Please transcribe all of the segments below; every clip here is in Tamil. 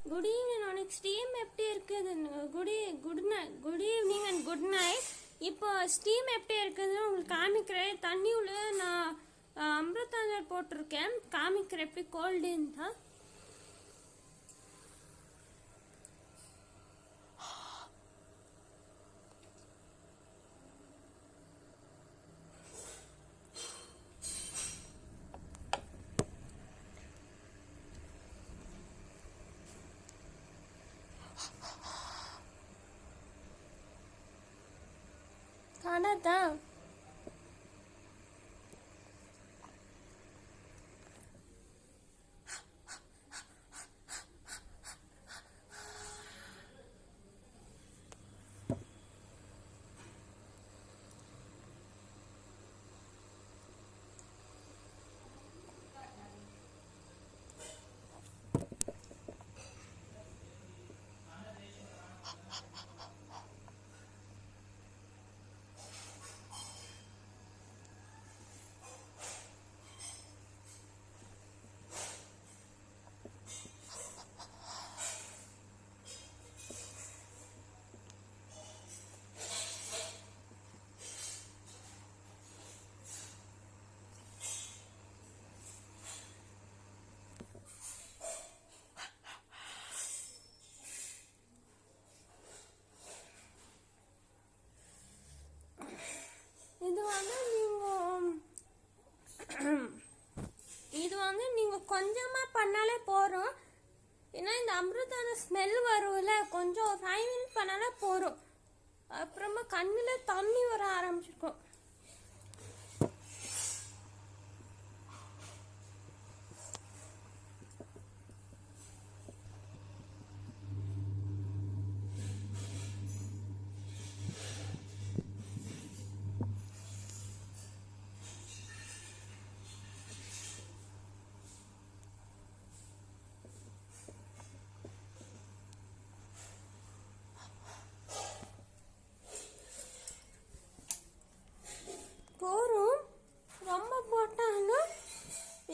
Good evening. உனக்கு ஸ்டீம் எப்படி இருக்குதுன்னு good evening and good night. இப்போ ஸ்டீம் எப்படி இருக்குதுன்னு உங்களுக்கு காமிக்கிறேன். தண்ணி உள்ள நான் அமிர்தாஞ்சல் போட்டிருக்கேன், காமிக்கிறேன் எப்படி கோல்டுன்னு தான். காணாதா? இது வந்து நீங்கள் கொஞ்சமாக பண்ணாலே போகிறோம். ஏன்னா இந்த அமிர்தான ஸ்மெல் வரும்ல, கொஞ்சம் ஒரு 5 மினிட் பண்ணாலே போகிறோம். அப்புறமா கண்ணில் தண்ணி வர ஆரம்பிச்சிருக்கும்.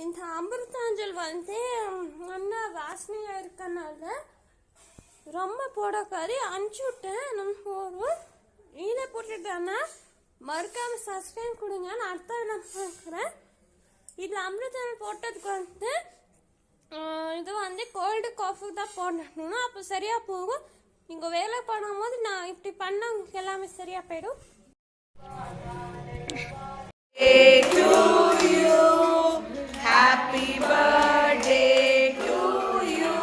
இந்த அமிர்தாஞ்சல் வந்து நல்லா வாசனையாக இருக்கனால ரொம்ப போடக்காது அனுப்பிச்சி விட்டேன். நம்ம போகிறோம் நீல போட்டுட்டேன்னா மறக்காமல் சப்ஸ்கிரைப் கொடுங்க. நான் அடுத்த நான் பார்க்குறேன். இதில் அமிர்தாஞ்சல் போட்டதுக்கு வந்து இது வந்து கோல்டு காஃபி தான் போடணும்னா அப்போ சரியாக போகும். நீங்கள் வேலை பண்ணும்போது நான் இப்படி பண்ணால் உங்களுக்கு எல்லாமே சரியாக போயிடும். Happy birthday to you.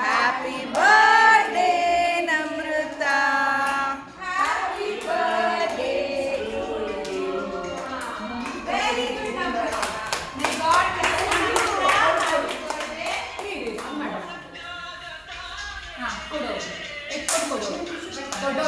Happy birthday, Namrata. Happy birthday to you. Very good, Namrata. May God bless you. Happy birthday. Amma. Ha, kodo. Ek kodo. Kodo.